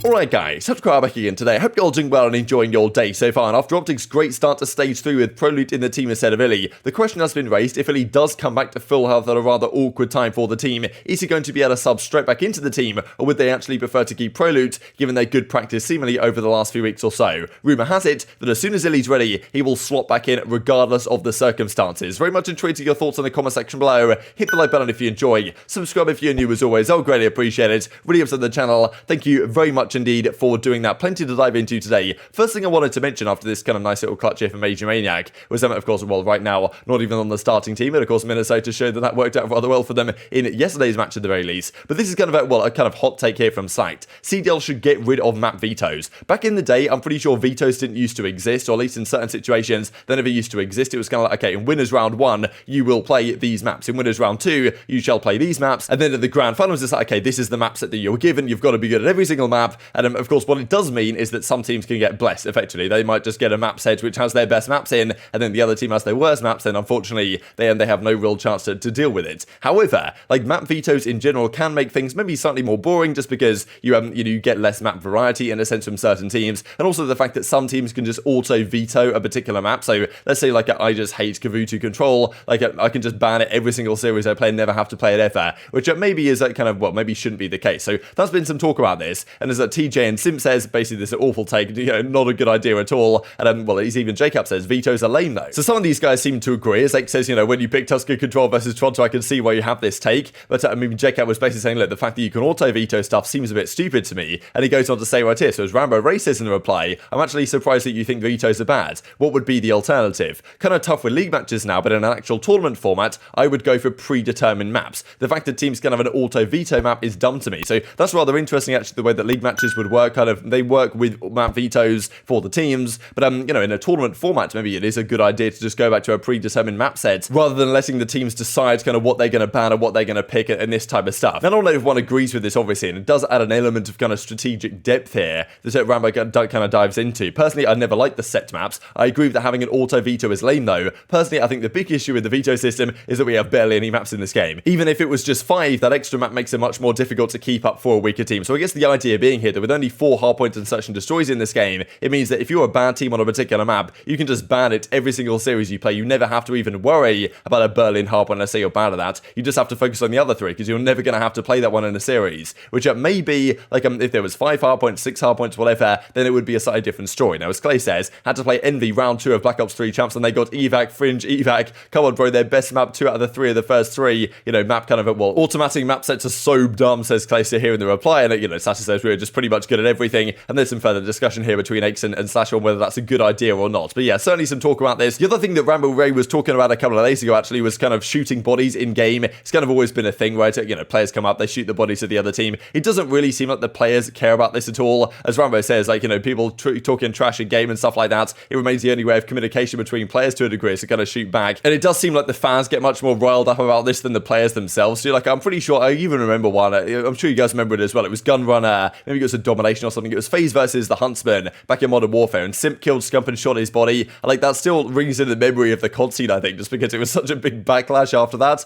Alright guys, TacticalRab back again today. I hope you're all doing well and enjoying your day so far. And after OpTic's great start to stage 3 with Prolute in the team instead of iLLeY, the question has been raised, if iLLeY does come back to full health at a rather awkward time for the team, is he going to be able to sub straight back into the team, or would they actually prefer to keep Prolute, given their good practice seemingly over the last few weeks or so? Rumour has it that as soon as iLLeY's ready, he will slot back in regardless of the circumstances. Very much intrigued to your thoughts in the comment section below. Hit the like button if you enjoy, subscribe if you're new as always, I'll greatly appreciate it. Really up to the channel, thank you very much indeed for doing that. Plenty to dive into today. First thing I wanted to mention after this kind of nice little clutch here for MajorManiak was them, of course, well, right now, not even on the starting team, and of course, Minnesota showed that worked out rather well for them in yesterday's match at the very least. But this is kind of a kind of hot take here from Sight. CDL should get rid of map vetoes. Back in the day, I'm pretty sure vetoes didn't used to exist, or at least in certain situations, they never used to exist. It was kind of like, okay, in winners round 1, you will play these maps. In winners round 2, you shall play these maps. And then at the grand finals, it's like, okay, this is the map set that you're given. You've got to be good at every single map. And of course, what it does mean is that some teams can get blessed, effectively. They might just get a map set which has their best maps in, and then the other team has their worst maps, and unfortunately, they have no real chance to deal with it. However, like, map vetoes in general can make things maybe slightly more boring, just because you get less map variety in a sense from certain teams, and also the fact that some teams can just auto veto a particular map. So let's say, like, I just hate Kavutu Control, like, I can just ban it every single series I play and never have to play it ever, which maybe is kind of, well, maybe shouldn't be the case. So that's been some talk about this, and as TJ and Simp says, basically this awful take, not a good idea at all. And well, even Jacob says vetoes are lame though. So some of these guys seem to agree. As X says, when you pick Tusker Control versus Toronto, I can see why you have this take. But I mean, Jacob was basically saying, look, the fact that you can auto veto stuff seems a bit stupid to me. And he goes on to say right here, so as Rambo Ray says in the reply, I'm actually surprised that you think vetoes are bad. What would be the alternative? Kind of tough with league matches now, but in an actual tournament format, I would go for predetermined maps. The fact that teams can have an auto veto map is dumb to me. So that's rather interesting, actually, the way that league matches would work. They work with map vetoes for the teams, but in a tournament format, maybe it is a good idea to just go back to a predetermined map set rather than letting the teams decide kind of what they're going to ban and what they're going to pick and this type of stuff. Now, I don't know if one agrees with this, obviously, and it does add an element of kind of strategic depth here that Rambo kind of dives into. Personally, I never liked the set maps. I agree that having an auto veto is lame though. Personally, I think the big issue with the veto system is that we have barely any maps in this game. Even if it was just 5, that extra map makes it much more difficult to keep up for a weaker team. So I guess the idea being here that with only 4 hardpoint and search and destroys in this game, it means that if you're a bad team on a particular map, you can just ban it every single series you play. You never have to even worry about a Berlin hardpoint. Let's say you're bad at that. You just have to focus on the other 3 because you're never going to have to play that one in a series. Which may be like if there was 5 hardpoints, 6 hardpoints, whatever, then it would be a slightly different story. Now, as Clay says, had to play Envy round 2 of Black Ops 3 champs, and they got evac, fringe, evac. Come on, bro, their best map 2 out of the 3 of the first 3. Map kind of well, automatic map sets are so dumb, says Clayster here in the reply, and Sasha says we're just pretty much good at everything. And there's some further discussion here between X and Slash on whether that's a good idea or not. But yeah, certainly some talk about this. The other thing that Rambo Ray was talking about a couple of days ago actually was kind of shooting bodies in game. It's kind of always been a thing, right? Players come up, they shoot the bodies of the other team. It doesn't really seem like the players care about this at all. As Rambo says, people talking trash in game and stuff like that, it remains the only way of communication between players to a degree, is to kind of shoot back. And it does seem like the fans get much more riled up about this than the players themselves. So I'm pretty sure, I even remember one, I'm sure you guys remember it as well. It was Gunrunner, maybe it was a Domination or something. It was FaZe versus the Huntsman back in Modern Warfare, and Simp killed Scump and shot his body. That still rings in the memory of the COD scene, I think, just because it was such a big backlash after that.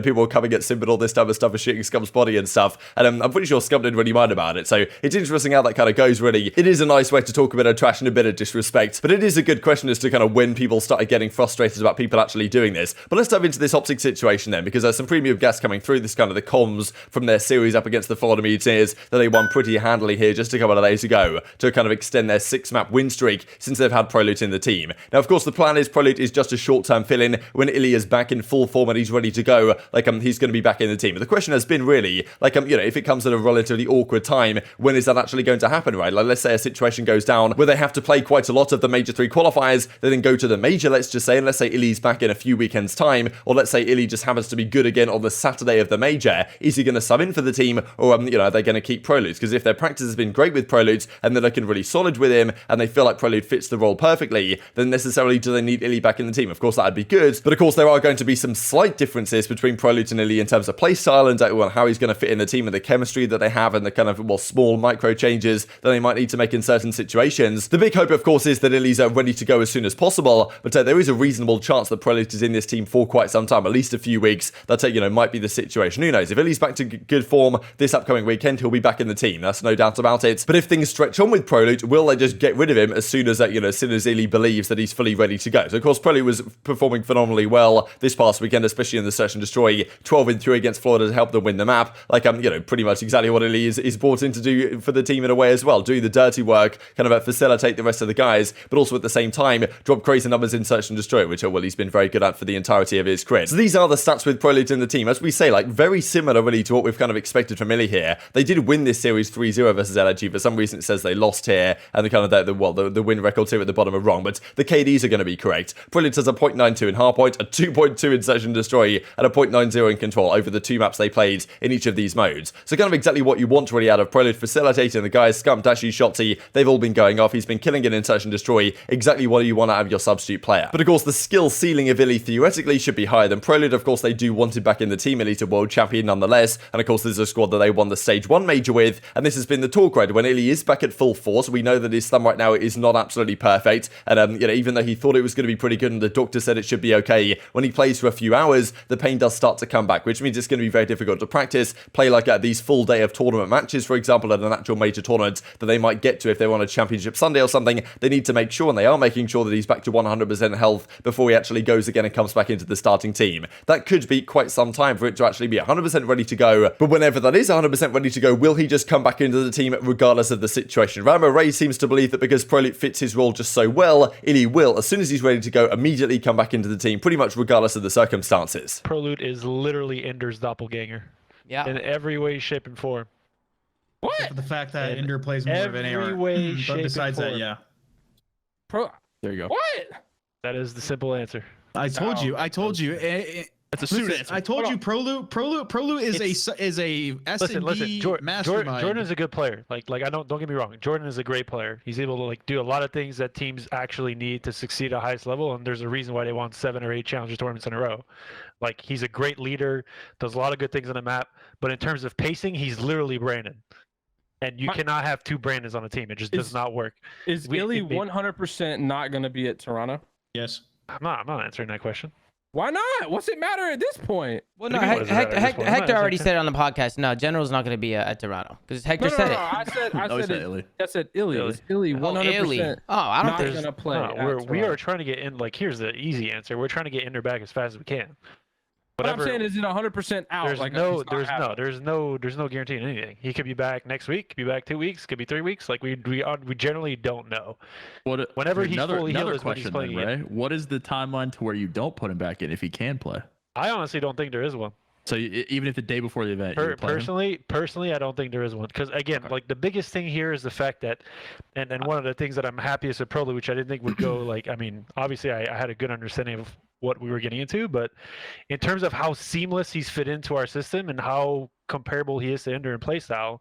People were coming at Simp and all this type of stuff for shooting Scump's body and stuff. And I'm pretty sure Scump didn't really mind about it. So it's interesting how that kind of goes, really. It is a nice way to talk a bit of trash and a bit of disrespect, but it is a good question as to kind of when people started getting frustrated about people actually doing this. But let's dive into this OpTic situation then, because there's some premium guests coming through. This kind of the comms from their series up against the Florida Mutineers that they won pretty handily here just a couple of days ago to kind of extend their 6-map win streak since they've had Prolute in the team. Now, of course, the plan is Prolute is just a short-term fill-in. When iLLeY is back in full form and he's ready to go, he's going to be back in the team. But the question has been really, if it comes at a relatively awkward time, when is that actually going to happen, right? Let's say a situation goes down where they have to play quite a lot of the Major 3 qualifiers, they then go to the Major, let's just say, and let's say iLLeY's back in a few weekends' time, or let's say iLLeY just happens to be good again on the Saturday of the Major. Is he going to sub in for the team, or, are they going to keep Prolute? Because if their practice has been great with Prolute, and they're looking really solid with him, and they feel like Prolute fits the role perfectly, then necessarily do they need iLLeY back in the team? Of course, that'd be good, but of course, there are going to be some slight differences between Prolute and iLLeY in terms of playstyle and how he's going to fit in the team and the chemistry that they have and the kind of, small micro changes that they might need to make in certain situations. The big hope, of course, is that iLLeY's ready to go as soon as possible, but there is a reasonable chance that Prolute is in this team for quite some time, at least a few weeks. That, might be the situation. Who knows? If iLLeY's back to good form this upcoming weekend, he'll be back in the team. that's no doubt about it. But if things stretch on with Prolute, will they just get rid of him as soon as that, as soon as iLLeY believes that he's fully ready to go? So of course, Prolute was performing phenomenally well this past weekend, especially in the Search and Destroy, 12-3 against Florida to help them win the map. Like, pretty much exactly what iLLeY is brought in to do for the team in a way as well, doing the dirty work, kind of facilitate the rest of the guys, but also at the same time, drop crazy numbers in Search and Destroy, which he's been very good at for the entirety of his career. So these are the stats with Prolute in the team. As we say, like, very similar really to what we've kind of expected from iLLeY here. They did win this series 3-0 versus LG. For some reason, it says they lost here, and the kind of the win records here at the bottom are wrong, but the KDs are going to be correct. Prolute has a 0.92 in Hardpoint, a 2.2 in Search and Destroy, and a 0.90 in Control over the 2 maps they played in each of these modes. So kind of exactly what you want really out of Prolute, facilitating the guys, Scump, Dashy, Shotzi, they've all been going off. He's been killing it in Search and Destroy, exactly what you want out of your substitute player. But of course, the skill ceiling of iLLeY theoretically should be higher than Prolute. Of course, they do want him back in the team. iLLeY's a world champion nonetheless, and of course, this is a squad that they won the Stage 1 major with, and this has been the talk, right? When iLLeY is back at full force, we know that his thumb right now is not absolutely perfect, and even though he thought it was going to be pretty good and the doctor said it should be okay, when he plays for a few hours, the pain does start to come back, which means it's going to be very difficult to practice, play like these full day of tournament matches, for example, at an actual major tournament that they might get to if they want a championship Sunday or something. They need to make sure, and they are making sure, that he's back to 100% health before he actually goes again and comes back into the starting team. That could be quite some time for it to actually be 100% ready to go, but whenever that is 100% ready to go, will he just come back into the team regardless of the situation? Rambo Ray seems to believe that because Prolute fits his role just so well, iLLeY will, as soon as he's ready to go, immediately come back into the team, pretty much regardless of the circumstances. Prolute is literally Ender's doppelganger. Yeah. In every way, shape, and form. What? Except for the fact that Ender plays more of an AR. Every way, shape, but besides and that, form. There you go. What? That is the simple answer. I told you. That's a suit answer. I told you, Prolute is a S&D mastermind. Jordan is a good player. Like don't get me wrong. Jordan is a great player. He's able to do a lot of things that teams actually need to succeed at the highest level, and there's a reason why they won 7 or 8 challenger tournaments in a row. Like, he's a great leader, does a lot of good things on the map, but in terms of pacing, he's literally Brandon. And you cannot have 2 Brandons on a team. It just does not work. Is iLLeY 100% not going to be at Toronto? Yes. I'm not answering that question. Why not? What's it matter at this point? Well, no, Hector already said it on the podcast. No, General's not going to be at Toronto because Hector said it. I said iLLeY. I said iLLeY. iLLeY 100%. Oh, I don't think going to play. We are trying to get in. Like, here's the easy answer. We're trying to get Ender back as fast as we can. What I'm saying is it 100% out. There's no guarantee in anything. He could be back next week, could be back 2 weeks, could be 3 weeks. Like, we generally don't know. Whenever he's fully healed is when he's playing again. What is the timeline to where you don't put him back in if he can play? I honestly don't think there is one. So even if the day before the event, personally, I don't think there is one. Because again, like, the biggest thing here is the fact that, and one of the things that I'm happiest with Prolute, which I didn't think would go, like, I mean, obviously I had a good understanding of what we were getting into, but in terms of how seamless he's fit into our system and how comparable he is to Ender in playstyle,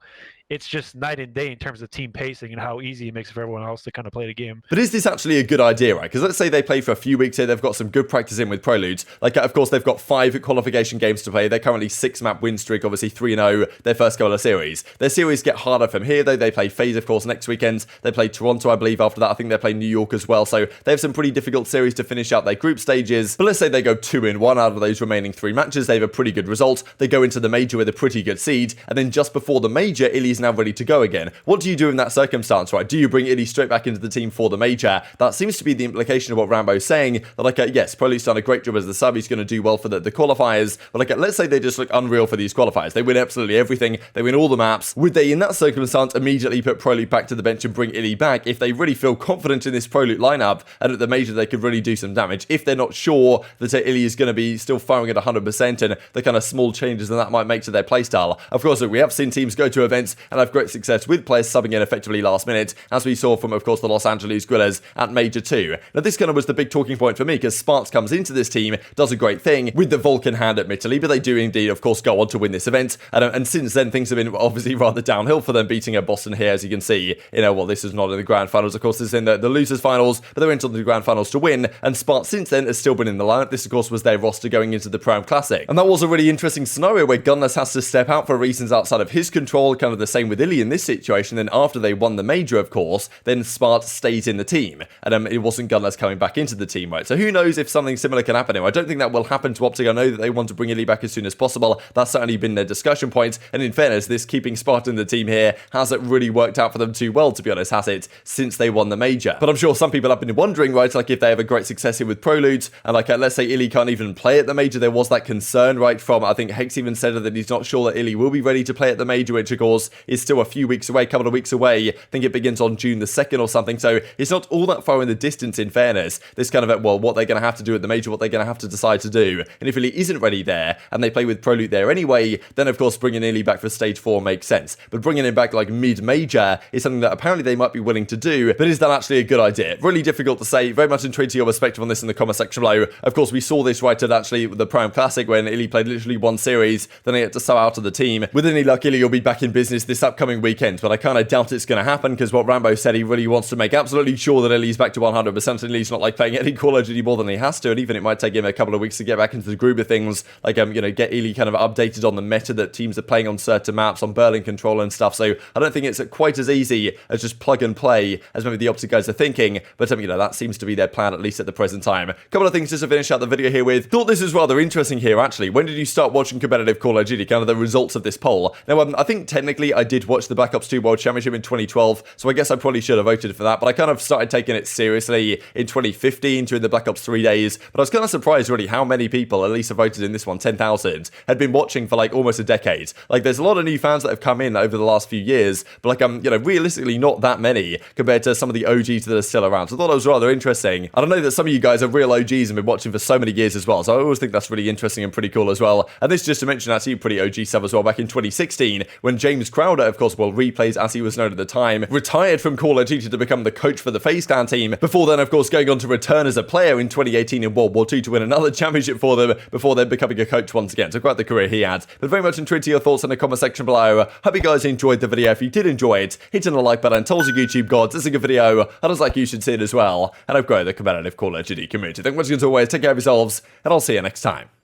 it's just night and day in terms of team pacing and how easy it makes it for everyone else to kind of play the game. But is this actually a good idea, right? Because let's say they play for a few weeks here, they've got some good practice in with Prolute. Like, of course, they've got 5 qualification games to play. They're currently 6-map win streak, obviously 3-0, their first couple of series. Their series get harder from here, though. They play FaZe, of course, next weekend. They play Toronto, I believe, after that. I think they play New York as well. So they have some pretty difficult series to finish out their group stages. But let's say they go 2-1 out of those remaining 3 matches. They have a pretty good result. They go into the major with a pretty good seed. And then just before the major, iLLeY is now ready to go again. What do you do in that circumstance, right? Do you bring iLLeY straight back into the team for the major? That seems to be the implication of what Rambo's saying. That, like, yes, Prolute's done a great job as the sub. He's going to do well for the qualifiers. But, like, let's say they just look unreal for these qualifiers. They win absolutely everything. They win all the maps. Would they, in that circumstance, immediately put Prolute back to the bench and bring iLLeY back if they really feel confident in this Prolute lineup and at the major they could really do some damage? If they're not sure that iLLeY is going to be still firing at 100% and the kind of small changes that might make to their playstyle. Of course, look, we have seen teams go to events and have great success with players subbing in effectively last minute, as we saw from, of course, the Los Angeles Guerrillas at Major 2. Now, this kind of was the big talking point for me, because Spart comes into this team, does a great thing with the Vulcan hand, admittedly, but they do indeed, of course, go on to win this event, and since then, things have been obviously rather downhill for them, beating a Boston here, as you can see. Well, this is not in the grand finals, of course, this is in the losers finals, but they went on to the grand finals to win, and Spart since then has still been in the lineup. This, of course, was their roster going into the Pro Am Classic. And that was a really interesting scenario where Gunless has to step out for reasons outside of his control, kind of the same with iLLeY in this situation. Then after they won the major, of course, then Spart stays in the team, and it wasn't Gunless coming back into the team, right? So who knows if something similar can happen here. I don't think that will happen to OpTic. I know that they want to bring iLLeY back as soon as possible. That's certainly been their discussion point, and in fairness, this keeping Spart in the team here hasn't really worked out for them too well, to be honest, has it, since they won the major. But I'm sure some people have been wondering, right, like if they have a great success here with Prolute, and like let's say iLLeY can't even play at the major. There was that concern, right, from, I think Hex even said that he's not sure that iLLeY will be ready to play at the major, which of course is still a few weeks away, a couple of weeks away. I think it begins on June the 2nd or something, so it's not all that far in the distance, in fairness. This kind of, well, what they're going to have to do at the major, what they're going to have to decide to do. And if iLLeY isn't ready there, and they play with Prolute there anyway, then of course bringing iLLeY back for stage 4 makes sense. But bringing him back like mid-major is something that apparently they might be willing to do, but is that actually a good idea? Really difficult to say. Very much intrigued to your perspective on this in the comment section below. Of course, we saw this right at actually the Prime Classic when iLLeY played literally one series, then he had to sell out of the team. With any luck, iLLeY will be back in business this upcoming weekend, but I kind of doubt it's going to happen because what Rambo said, he really wants to make absolutely sure that iLLeY's back to 100%, and iLLeY's not like playing any Call of Duty more than he has to, and even it might take him a couple of weeks to get back into the groove of things, like, you know, get iLLeY kind of updated on the meta that teams are playing on certain maps, on Berlin control and stuff, so I don't think it's quite as easy as just plug and play as maybe the OpTic guys are thinking, but, you know, that seems to be their plan, at least at the present time. A couple of things just to finish out the video here with. Thought this was rather interesting here, actually. When did you start watching competitive Call of Duty? Kind of the results of this poll. Now, I think technically I did watch the Black Ops 2 World Championship in 2012, so I guess I probably should have voted for that, but I kind of started taking it seriously in 2015 during the Black Ops 3 days, but I was kind of surprised really how many people, at least have voted in this one, 10,000, had been watching for like almost a decade. Like there's a lot of new fans that have come in over the last few years, but like you know, realistically not that many compared to some of the OGs that are still around. So I thought it was rather interesting. I don't know that some of you guys are real OGs and been watching for so many years as well, so I always think that's really interesting and pretty cool as well. And this just to mention actually pretty OG stuff as well, back in 2016 when James Crowder, of course, well, Replays as he was known at the time, retired from Call of Duty to become the coach for the FaZe Clan team, before then of course going on to return as a player in 2018 in World War II to win another championship for them, before then becoming a coach once again. So quite the career he had. But very much intrigued to your thoughts in the comment section below. Hope you guys enjoyed the video. If you did enjoy it, hit on the like button, tell us your YouTube gods, this is a good video, I just like you should see it as well, and I've grown the competitive Call of Duty community. Thank you much as always, take care of yourselves, and I'll see you next time.